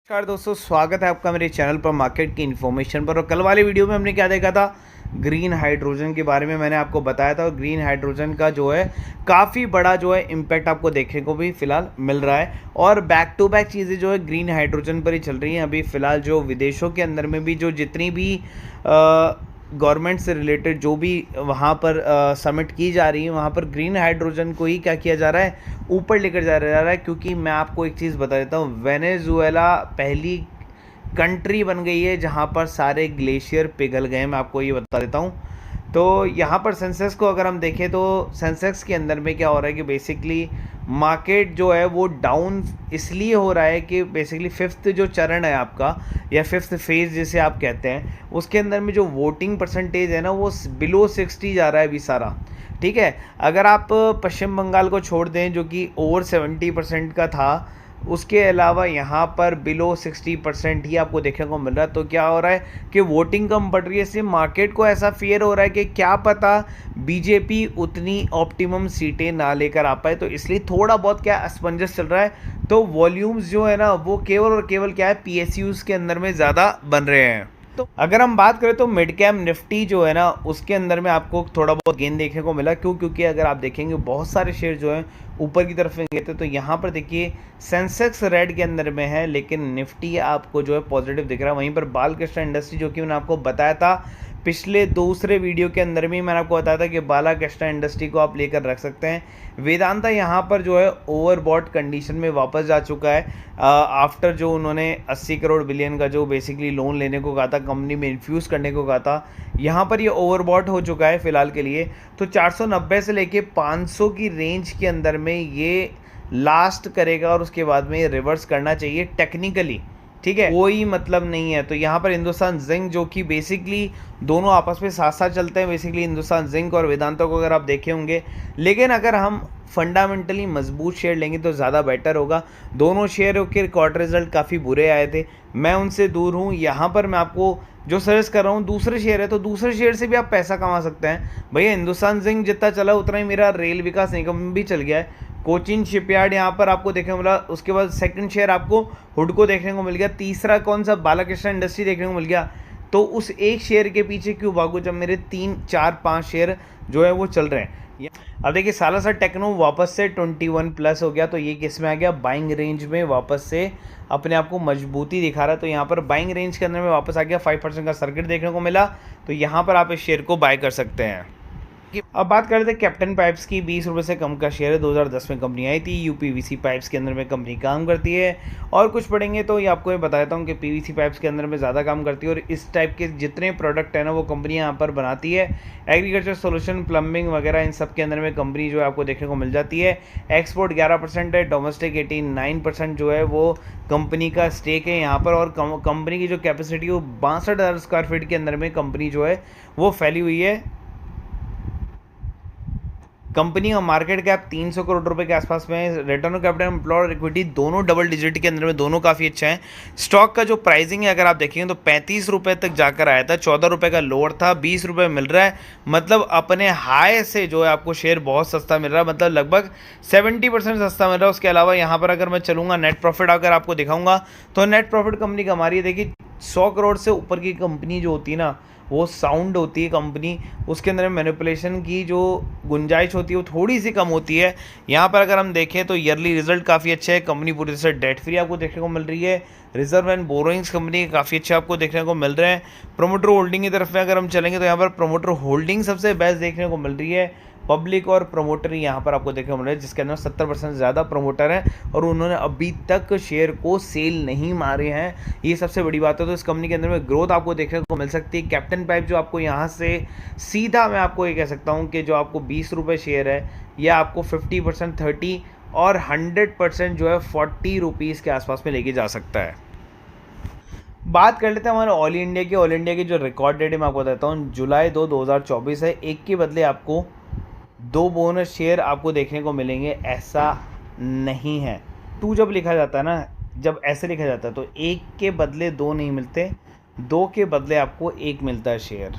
नमस्कार दोस्तों, स्वागत है आपका मेरे चैनल पर मार्केट की इन्फॉर्मेशन पर। और कल वाले वीडियो में हमने क्या देखा था, ग्रीन हाइड्रोजन के बारे में मैंने आपको बताया था। और ग्रीन हाइड्रोजन का जो है काफ़ी बड़ा जो है इम्पैक्ट आपको देखने को भी फिलहाल मिल रहा है। और बैक टू बैक चीज़ें जो है ग्रीन हाइड्रोजन पर ही चल रही हैं। अभी फ़िलहाल जो विदेशों के अंदर में भी जो जितनी भी गवर्नमेंट से रिलेटेड जो भी वहाँ पर समिट की जा रही है, वहाँ पर ग्रीन हाइड्रोजन को ही क्या किया जा रहा है, ऊपर लेकर जा रहा है। क्योंकि मैं आपको एक चीज़ बता देता हूँ, वेनेजुएला पहली कंट्री बन गई है जहाँ पर सारे ग्लेशियर पिघल गए हैं। मैं आपको ये बता देता हूँ। तो यहाँ पर सेंसेक्स को अगर हम देखें तो सेंसेक्स के अंदर में क्या हो रहा है कि बेसिकली मार्केट जो है वो डाउन इसलिए हो रहा है कि बेसिकली फिफ्थ जो चरण है आपका, या फिफ्थ फेज जिसे आप कहते हैं, उसके अंदर में जो वोटिंग परसेंटेज है ना, वो बिलो 60 जा रहा है अभी सारा। ठीक है, अगर आप पश्चिम बंगाल को छोड़ दें जो कि ओवर 70% का था, उसके अलावा यहाँ पर बिलो 60% ही आपको देखने को मिल रहा है। तो क्या हो रहा है कि वोटिंग कम बढ़ रही है, इससे मार्केट को ऐसा फियर हो रहा है कि क्या पता बीजेपी उतनी ऑप्टिमम सीटें ना लेकर आ पाए। तो इसलिए थोड़ा बहुत क्या असमंजस चल रहा है। तो वॉल्यूम्स जो है ना, वो केवल और केवल क्या है, पीएसयूज के अंदर में ज़्यादा बन रहे हैं। तो अगर हम बात करें तो मिड कैप निफ्टी जो है ना, उसके अंदर में आपको थोड़ा बहुत गेन देखने को मिला। क्योंकि अगर आप देखेंगे बहुत सारे शेयर जो हैं ऊपर की तरफ में गए थे। तो यहाँ पर देखिए सेंसेक्स रेड के अंदर में है, लेकिन निफ्टी आपको जो है पॉजिटिव दिख रहा है। वहीं पर बालकृष्ण इंडस्ट्री, जो कि मैंने आपको बताया था पिछले दूसरे वीडियो के अंदर भी मैंने आपको बताया था कि बालाकृष्ण इंडस्ट्री को आप लेकर रख सकते हैं। वेदांता यहाँ पर जो है ओवरबॉट कंडीशन में वापस जा चुका है आफ्टर जो उन्होंने 80 करोड़ बिलियन का जो बेसिकली लोन लेने को कहा था, कंपनी में इन्फ्यूज़ करने को कहा था। यहाँ पर ये ओवरबॉट हो चुका है फिलहाल के लिए। तो 490 से लेके 500 की रेंज के अंदर में ये लास्ट करेगा और उसके बाद में ये रिवर्स करना चाहिए टेक्निकली। ठीक है, कोई मतलब नहीं है। तो यहाँ पर हिंदुस्तान जिंक, जो कि बेसिकली दोनों आपस में साथ साथ चलते हैं, बेसिकली हिंदुस्तान जिंक और वेदांता को अगर आप देखे होंगे। लेकिन अगर हम फंडामेंटली मजबूत शेयर लेंगे तो ज़्यादा बेटर होगा। दोनों शेयरों के क्वार्टर रिजल्ट काफ़ी बुरे आए थे, मैं उनसे दूर हूँ। यहाँ पर मैं आपको जो सजेस्ट कर रहा हूँ, दूसरे शेयर है तो दूसरे शेयर से भी आप पैसा कमा सकते हैं। भैया हिंदुस्तान जिंक जितना चला उतना ही मेरा रेल विकास निगम भी चल गया है। कोचिन शिपयार्ड यहाँ पर आपको देखने को मिला। उसके बाद सेकंड शेयर आपको हुडको देखने को मिल गया। तीसरा कौन सा, बालाकृष्ण इंडस्ट्री देखने को मिल गया। तो उस एक शेयर के पीछे क्यों भागो जब मेरे 3 4 5 शेयर जो है वो चल रहे हैं। अब देखिए सालासर टेक्नो वापस से 21 प्लस हो गया। तो ये किस में आ गया, बाइंग रेंज में वापस से अपने आप को मजबूती दिखा रहा है। तो यहाँ पर बाइंग रेंज के अंदर में वापस आ गया। 5% का सर्किट देखने को मिला। तो यहाँ पर आप इस शेयर को बाय कर सकते हैं। अब बात कर रहे थे कैप्टन पाइप्स की। 20 रुपये से कम का शेयर है। 2010 में कंपनी आई थी। यूपीवीसी पाइप्स के अंदर में कंपनी काम करती है। और कुछ पढ़ेंगे तो ये आपको मैं बता देता हूँ कि पीवीसी पाइप्स के अंदर में ज़्यादा काम करती है। और इस टाइप के जितने प्रोडक्ट है ना, वो कंपनी यहाँ पर बनाती है। एग्रीकल्चर सोल्यूशन, प्लम्बिंग वगैरह, इन सब के अंदर में कंपनी जो है आपको देखने को मिल जाती है। एक्सपोर्ट 11% है, डोमेस्टिक 89% जो है वो कंपनी का स्टेक है यहाँ पर। और कंपनी की जो कैपेसिटी है वो 62,000 स्क्वायर फीट के अंदर में कंपनी जो है वो फैली हुई है। कंपनी का मार्केट कैप 300 करोड़ रुपए के आसपास में। Return on capital employed equity दोनों डबल डिजिट के अंदर में, दोनों काफ़ी अच्छा है। स्टॉक का जो प्राइसिंग है अगर आप देखेंगे तो 35 रुपये तक जाकर आया था। 14 रुपये का लोअर था, 20 रुपये मिल रहा है। मतलब अपने हाई से जो है आपको शेयर बहुत सस्ता मिल रहा है, मतलब लगभग 70% सस्ता मिल रहा है। उसके अलावा यहाँ पर अगर मैं चलूँगा, नेट प्रॉफिट अगर आपको दिखाऊंगा तो नेट प्रॉफिट कंपनी कमा रही है। देखिए 100 करोड़ से ऊपर की कंपनी जो होती है ना, वो साउंड होती है कंपनी। उसके अंदर मैनिपुलेशन की जो गुंजाइश होती है वो थोड़ी सी कम होती है। यहाँ पर अगर हम देखें तो ईयरली रिजल्ट काफ़ी अच्छे है। कंपनी पूरी तरह से डेट फ्री आपको देखने को मिल रही है। रिजर्व एंड बोरोइंग्स कंपनी काफ़ी अच्छे आपको देखने को मिल रहे हैं। प्रोमोटर होल्डिंग की तरफ में अगर हम चलेंगे तो यहाँ पर प्रोमोटर होल्डिंग सबसे बेस्ट देखने को मिल रही है। पब्लिक और प्रोमोटर यहाँ पर आपको देखने को मिल रहा है, जिसके अंदर 70% से ज़्यादा प्रोमोटर हैं और उन्होंने अभी तक शेयर को सेल नहीं मारे हैं। ये सबसे बड़ी बात है। तो इस कंपनी के अंदर में ग्रोथ आपको देखने को मिल सकती है। कैप्टन पाइप जो आपको यहाँ से सीधा मैं आपको ये कह सकता हूँ कि जो आपको 20 रुपये शेयर है, यह आपको 50%, 30 और 100% जो है 40 रुपीज़ के आसपास में लेके जा सकता है। बात कर लेते हैं हमारे ऑल इंडिया की। ऑल इंडिया की जो रिकॉर्ड डेट है मैं आपको बताता हूँ, जुलाई 2, 2024 है। एक के बदले आपको 2 बोनस शेयर आपको देखने को मिलेंगे, ऐसा नहीं है। 2 जब लिखा जाता है ना, जब ऐसे लिखा जाता है तो 1 के बदले 2 नहीं मिलते, 2 के बदले आपको 1 मिलता है शेयर।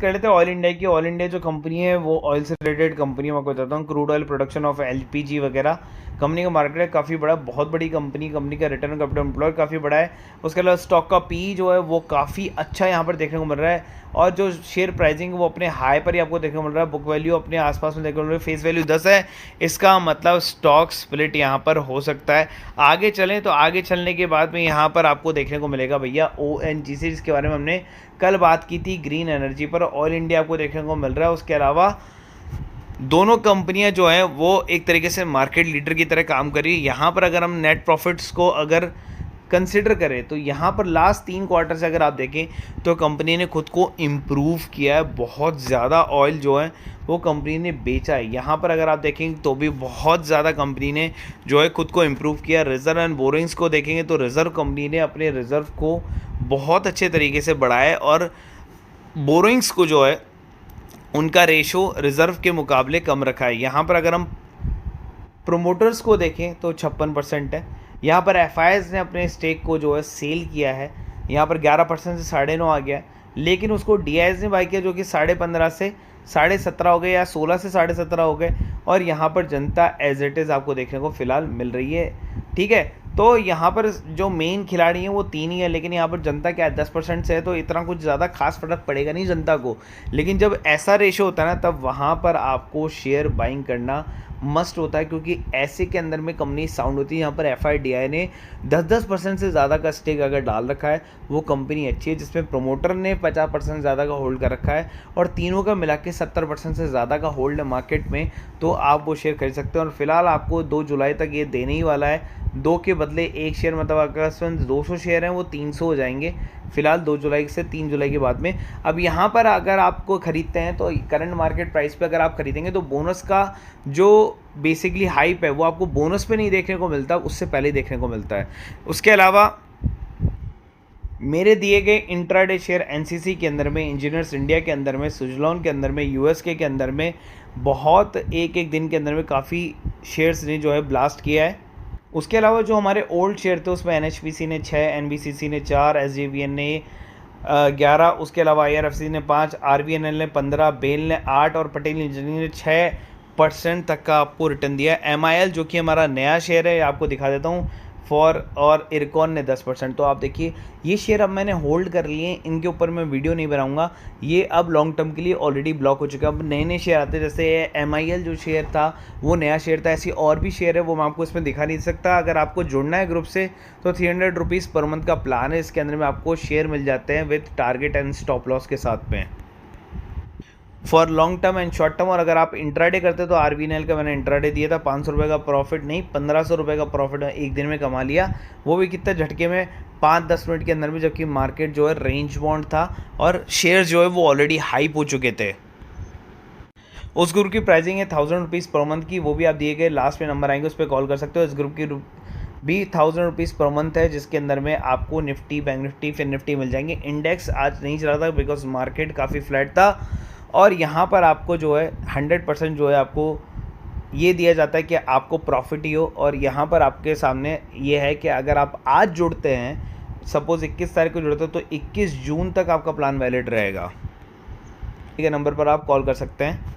कर लेते हैं ऑयल इंडिया की। ऑयल इंडिया जो कंपनी है वो ऑयल से रिलेटेड कंपनी, मैं आपको बताता हूँ। Crude oil production of LPG वगैरह कंपनी का मार्केट है काफ़ी बड़ा, बहुत बड़ी कंपनी का रिटर्न कैपिटल एम्प्लॉयड काफ़ी बड़ा है। उसके अलावा स्टॉक का पी जो है वो काफ़ी अच्छा यहाँ पर देखने को मिल रहा है, और जो शेयर प्राइसिंग वो अपने हाई पर ही आपको देखने को मिल रहा है। बुक वैल्यू अपने आसपास में देखने को मिल रहा है, फेस वैल्यू 10 है, इसका मतलब स्टॉक स्प्लिट यहाँ पर हो सकता है। आगे चलें तो आगे चलने के बाद में यहाँ पर आपको देखने को मिलेगा भैया ONGC, जिसके बारे में हमने कल बात की थी, ग्रीन एनर्जी पर ऑयल इंडिया आपको देखने को मिल रहा है। उसके अलावा दोनों कंपनियां जो हैं वो एक तरीके से मार्केट लीडर की तरह काम कर रही है। यहाँ पर अगर हम नेट प्रॉफिट्स को अगर कंसिडर करें तो यहाँ पर लास्ट 3 क्वार्टर से अगर आप देखें तो कंपनी ने खुद को इम्प्रूव किया है। बहुत ज़्यादा ऑयल जो है वो कंपनी ने बेचा है। यहाँ पर अगर आप देखेंगे तो भी बहुत ज़्यादा कंपनी ने जो है खुद को इम्प्रूव किया। रिजर्व एंड बोरिंग्स को देखेंगे तो रिजर्व कंपनी ने अपने रिजर्व को बहुत अच्छे तरीके से बढ़ाया, और बोरिंग्स को जो है उनका रेशो रिज़र्व के मुकाबले कम रखा है। यहाँ पर अगर हम प्रोमोटर्स को देखें तो 56% है। यहाँ पर FIs ने अपने स्टेक को जो है सेल किया है, यहाँ पर 11% से 9.5 आ गया है, लेकिन उसको DIs ने बाई किया जो कि 15.5 से 17.5 हो गए, या 16 से 17.5 हो गए, और यहाँ पर जनता एज इट इज़ आपको देखने को फिलहाल मिल रही है। ठीक है, तो यहाँ पर जो मेन खिलाड़ी हैं वो 3 ही है, लेकिन यहाँ पर जनता क्या है 10% से है, तो इतना कुछ ज़्यादा खास फर्क पड़ेगा नहीं जनता को। लेकिन जब ऐसा रेशो होता है ना, तब वहाँ पर आपको शेयर बाइंग करना मस्ट होता है, क्योंकि ऐसे के अंदर में कंपनी साउंड होती है। यहाँ पर FIDI ने 10% से ज़्यादा का स्टेक अगर डाल रखा है, वो कंपनी अच्छी है। जिसमें प्रोमोटर ने 50% ज़्यादा का होल्ड कर रखा है, और तीनों का मिला के 70% से ज़्यादा का होल्ड है मार्केट में, तो आप वो शेयर खरीद सकते हैं। और फिलहाल आपको 2 जुलाई तक ये देने ही वाला है। 2 के बदले 1 शेयर, मतलब अगर 200 शेयर हैं वो 300 हो जाएंगे फिलहाल 2 जुलाई से 3 जुलाई के बाद में। अब यहाँ पर अगर आपको ख़रीदते हैं तो करंट मार्केट प्राइस पे अगर आप खरीदेंगे तो बोनस का जो बेसिकली हाइप है वो आपको बोनस पे नहीं देखने को मिलता, उससे पहले देखने को मिलता है। उसके अलावा मेरे दिए गए इंट्राडे शेयर NCC के अंदर में, इंजीनियर्स इंडिया के अंदर में, सुजलॉन के अंदर में, USK के अंदर में बहुत एक दिन के अंदर में काफ़ी शेयर्स ने जो है ब्लास्ट किया है। उसके अलावा जो हमारे ओल्ड शेयर थे उसमें NHPC ने 6, NBCC ने 4, SJVN ने 11, उसके अलावा IRFC ने 5, RVNL ने 15, बेल ने 8 और पटेल इंजीनियरिंग ने 6% तक का आपको रिटर्न दिया है। MIL जो कि हमारा नया शेयर है, आपको दिखा देता हूँ, और इरकॉन ने 10%। तो आप देखिए ये शेयर अब मैंने होल्ड कर लिए हैं, इनके ऊपर मैं वीडियो नहीं बनाऊंगा, ये अब लॉन्ग टर्म के लिए ऑलरेडी ब्लॉक हो चुका है। अब नए नए शेयर आते हैं, जैसे MIL जो शेयर था वो नया शेयर था, ऐसी और भी शेयर है वो मैं आपको इसमें दिखा नहीं सकता। अगर आपको जुड़ना है ग्रुप से तो 300 रुपीज़ पर मंथ का प्लान है, इसके अंदर में आपको शेयर मिल जाते हैं with target and stop loss के साथ में, for long term and short term. और अगर आप इंट्राडे करते तो RVNL का मैंने इंट्राडे दिया था, 500 रुपये का प्रॉफिट नहीं 1500 रुपये का प्रॉफिट एक दिन में कमा लिया, वो भी कितना झटके में 5-10 मिनट के अंदर में, जबकि मार्केट जो है रेंज बाउंड था और शेयर जो है वो ऑलरेडी हाइप हो चुके थे। उस ग्रुप की प्राइसिंग है 1000 रुपीज़ पर मंथ की, वो भी आप दिए गए लास्ट में नंबर आएंगे उस पर कॉल कर सकते हो। इस ग्रुप की भी 1000 रुपीज़ पर मंथ है, जिसके अंदर में आपको निफ्टी, बैंक निफ्टी, फिर निफ्टी मिल जाएंगे। इंडेक्स आज नहीं चला था बिकॉज मार्केट काफ़ी फ्लैट था, और यहाँ पर आपको जो है 100% जो है आपको ये दिया जाता है कि आपको प्रॉफिट ही हो। और यहाँ पर आपके सामने ये है कि अगर आप आज जुड़ते हैं, सपोज़ 21 तारीख को जुड़ते हो, तो 21 जून तक आपका प्लान वैलिड रहेगा। ठीक है, नंबर पर आप कॉल कर सकते हैं।